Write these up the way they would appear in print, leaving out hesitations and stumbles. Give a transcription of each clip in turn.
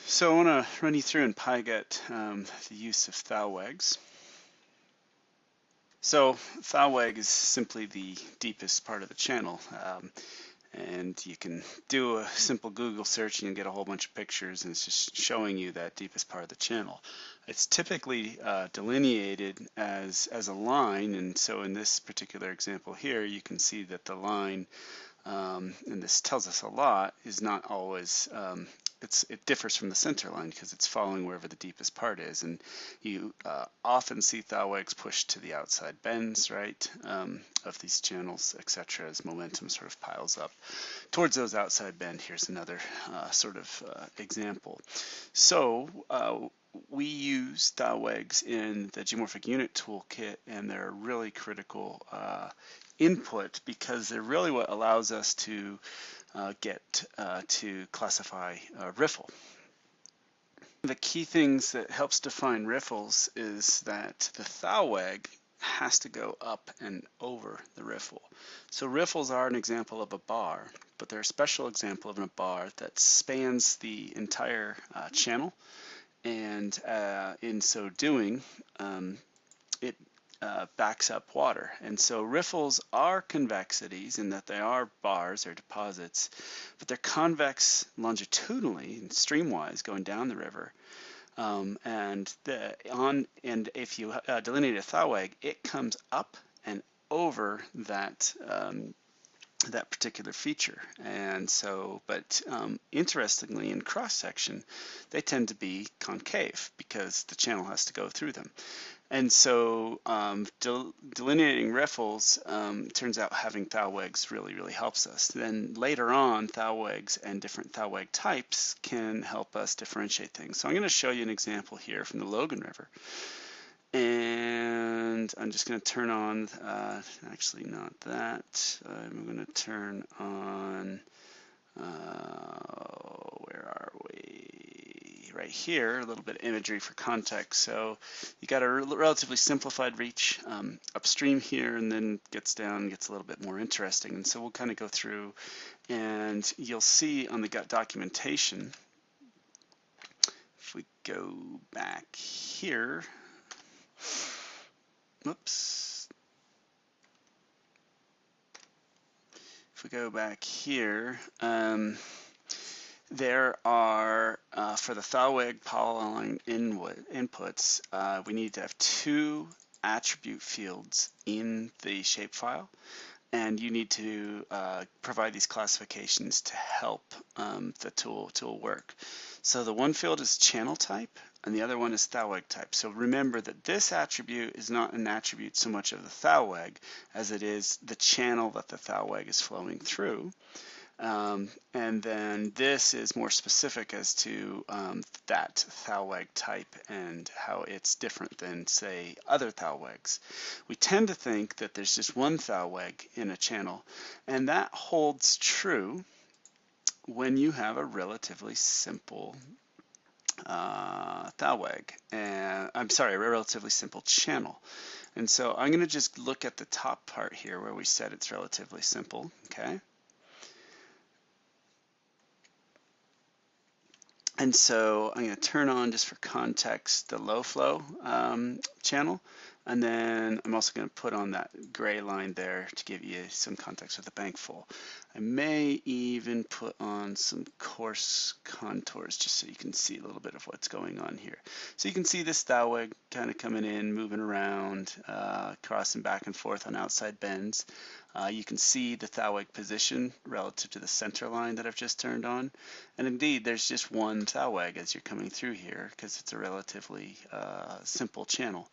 So I want to run you through in Pyget the use of Thalwegs. So Thalweg is simply the deepest part of the channel, and you can do a simple Google search and you get a whole bunch of pictures, and it's just showing you that deepest part of the channel. It's typically delineated as a line, and so in this particular example here, you can see that the line, and this tells us a lot, is not always it differs from the center line because it's following wherever the deepest part is, and you often see Thalwegs pushed to the outside bends, right, of these channels, etc., as momentum sort of piles up towards those outside bend. Here's another sort of example. So we use Thalwegs in the geomorphic unit toolkit, and they're a really critical input because they're really what allows us to get to classify riffle. The key things that helps define riffles is that the Thalweg has to go up and over the riffle. So riffles are an example of a bar, but they're a special example of a bar that spans the entire channel, and in so doing, it backs up water. And so riffles are convexities in that they are bars or deposits, but they're convex longitudinally and streamwise going down the river. And if you delineate a Thalweg, it comes up and over that that particular feature. And so, but interestingly, in cross section, they tend to be concave because the channel has to go through them. And so delineating riffles, turns out having Thalwegs really helps us. Then later on, Thalwegs and different Thalweg types can help us differentiate things. So I'm going to show you an example here from the Logan River. And I'm just going to turn on, actually not that, I'm going to turn on, where are we? Right here, a little bit of imagery for context. So you got a relatively simplified reach upstream here, and then gets down, gets a little bit more interesting. And so we'll kind of go through, and you'll see on the documentation, if we go back here, whoops. If we go back here, there are, for the Thalweg polyline inputs, we need to have two attribute fields in the shapefile, and you need to provide these classifications to help the tool work. So the one field is channel type, and the other one is Thalweg type. So remember that this attribute is not an attribute so much of the Thalweg as it is the channel that the Thalweg is flowing through. And then this is more specific as to that Thalweg type and how it's different than, say, other Thalwegs. We tend to think that there's just one Thalweg in a channel, and that holds true when you have a relatively simple Thalweg, and I'm sorry, a relatively simple channel. And so I'm going to just look at the top part here where we said it's relatively simple, okay? And so I'm going to turn on, just for context, the low flow channel. And then I'm also going to put on that gray line there to give you some context with the bank full. I may even put on some coarse contours just so you can see a little bit of what's going on here. So you can see this Thalweg kind of coming in, moving around, crossing back and forth on outside bends. You can see the Thalweg position relative to the center line that I've just turned on. And indeed, there's just one Thalweg as you're coming through here because it's a relatively simple channel.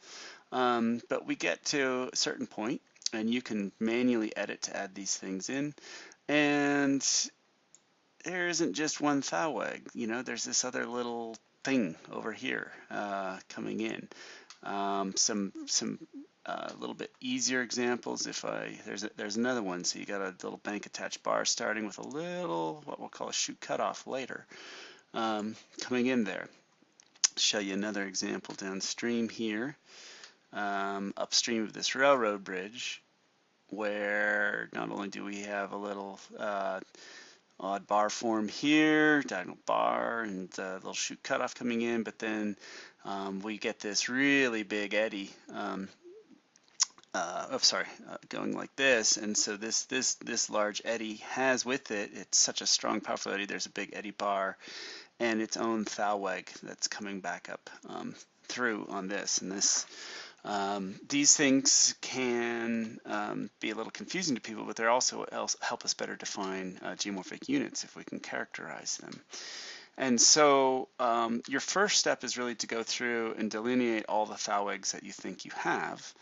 But we get to a certain point, and you can manually edit to add these things in. And there isn't just one Thalweg. You know, there's this other little thing over here coming in. Some little bit easier examples. There's another one. So you got a little bank attached bar starting with a little what we'll call a shoot cutoff later coming in there. Show you another example downstream here, upstream of this railroad bridge, where not only do we have a little odd bar form here, diagonal bar, and a little shoot cutoff coming in, but then we get this really big eddy. Going like this, and so this large eddy has with it, it's such a strong, powerful eddy. There's a big eddy bar and its own Thalweg that's coming back up through on this, and this. These things can be a little confusing to people, but they also help us better define geomorphic units if we can characterize them. And so your first step is really to go through and delineate all the Thalwegs that you think you have.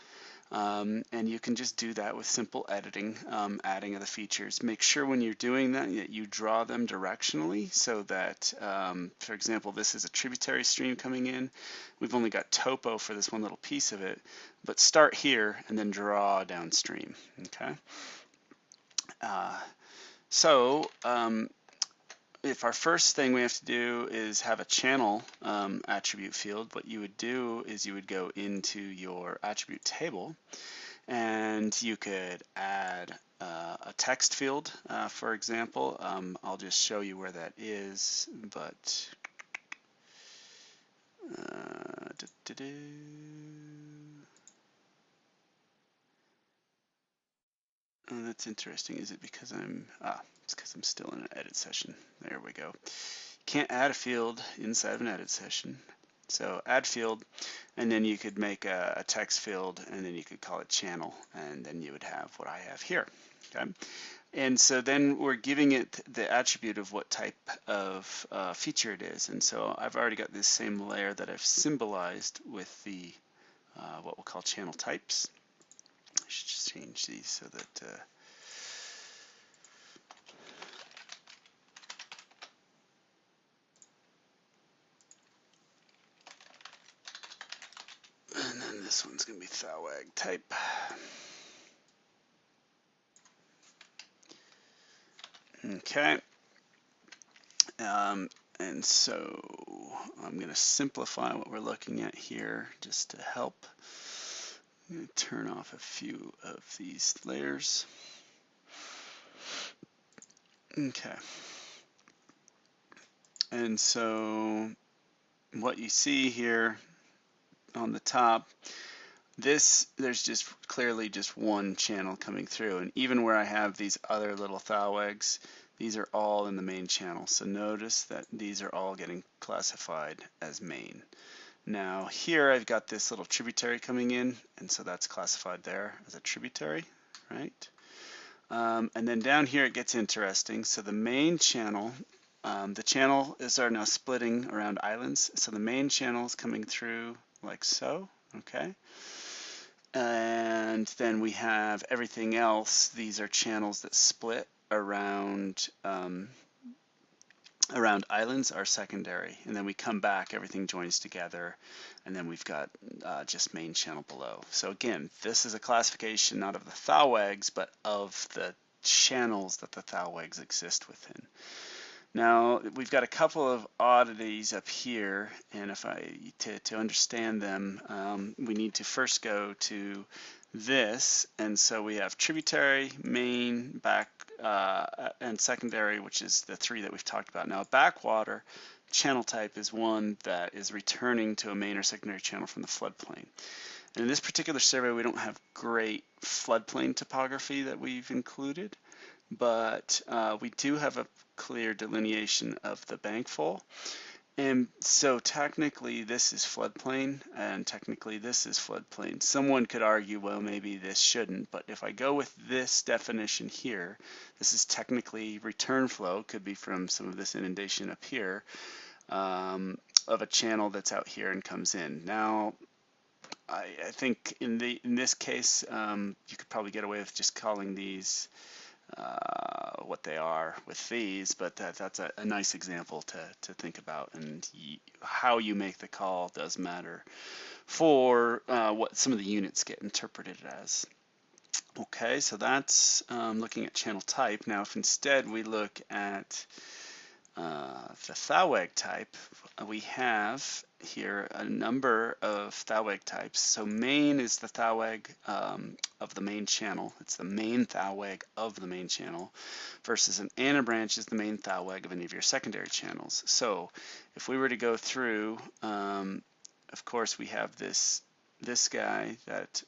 And you can just do that with simple editing, adding of the features. Make sure when you're doing that you draw them directionally so that, for example, this is a tributary stream coming in. We've only got topo for this one little piece of it, but start here and then draw downstream, okay? If our first thing we have to do is have a channel attribute field, what you would do is you would go into your attribute table and you could add a text field, for example. I'll just show you where that is, but oh, that's interesting. Is it because it's because I'm still in an edit session. There we go. Can't add a field inside of an edit session. So add field, and then you could make a text field, and then you could call it channel, and then you would have what I have here. Okay. And so then we're giving it the attribute of what type of feature it is. And so I've already got this same layer that I've symbolized with the what we'll call channel types. I should just change these so that and then this one's going to be Thalweg type. Okay. And so I'm going to simplify what we're looking at here just to help. I'm going to turn off a few of these layers. Okay. And so what you see here on the top, there's just clearly just one channel coming through, and even where I have these other little Thalwegs, these are all in the main channel. So notice that these are all getting classified as main. Now here I've got this little tributary coming in, and so that's classified there as a tributary, right? And then down here it gets interesting. So the main channel, the channels are now splitting around islands. So the main channel is coming through like so, okay? And then we have everything else. These are channels that split around around islands are secondary, and then we come back, everything joins together, and then we've got just main channel below. So again, this is a classification not of the Thalwegs, but of the channels that the Thalwegs exist within. Now we've got a couple of oddities up here, and if to understand them, we need to first go to this, and so we have tributary, main, back, and secondary, which is the three that we've talked about. Now a backwater channel type is one that is returning to a main or secondary channel from the floodplain. And in this particular survey, we don't have great floodplain topography that we've included, but we do have a clear delineation of the bankfall. And so technically this is floodplain, and technically this is floodplain. Someone could argue, well, maybe this shouldn't, but if I go with this definition here, this is technically return flow, could be from some of this inundation up here, of a channel that's out here and comes in. Now, I think in this case, you could probably get away with just calling these what they are with these, but that's a nice example to think about, and how you make the call does matter for what some of the units get interpreted as. Okay, so that's looking at channel type. Now if instead we look at the Thalweg type, we have here a number of Thalweg types. So main is the Thalweg of the main channel. It's the main Thalweg of the main channel versus an anabranch is the main Thalweg of any of your secondary channels. So if we were to go through, of course we have this guy that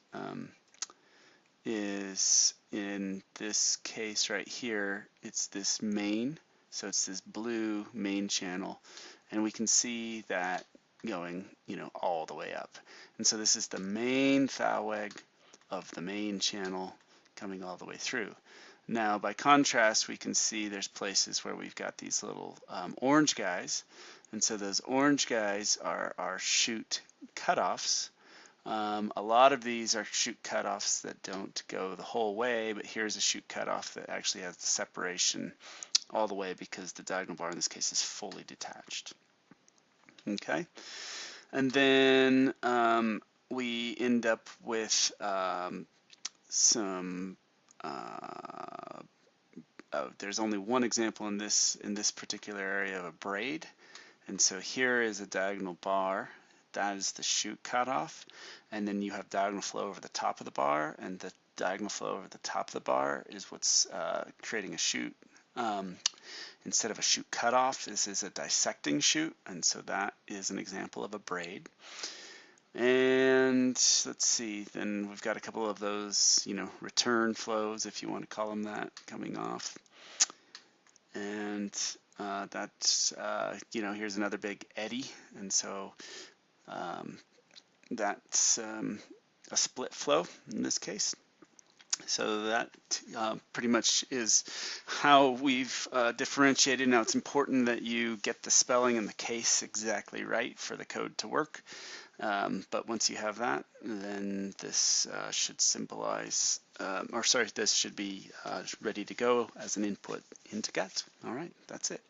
is, in this case right here, it's this main. So it's this blue main channel, and we can see that going, all the way up. And so this is the main Thalweg of the main channel coming all the way through. Now, by contrast, we can see there's places where we've got these little orange guys, and so those orange guys are our shoot cutoffs. A lot of these are shoot cutoffs that don't go the whole way, but here's a shoot cutoff that actually has the separation all the way because the diagonal bar in this case is fully detached. Okay, and then we end up with some. There's only one example in this particular area of a braid, and so here is a diagonal bar. That is the shoot cutoff, and then you have diagonal flow over the top of the bar, and the diagonal flow over the top of the bar is what's creating a shoot. Instead of a shoot cutoff, this is a dissecting shoot, and so that is an example of a braid. And let's see, then we've got a couple of those, return flows, if you want to call them that, coming off. And that's, here's another big eddy, and so that's a split flow in this case. So that pretty much is how we've differentiated. Now it's important that you get the spelling and the case exactly right for the code to work. But once you have that, then this should symbolize, this should be ready to go as an input into GET. All right, that's it.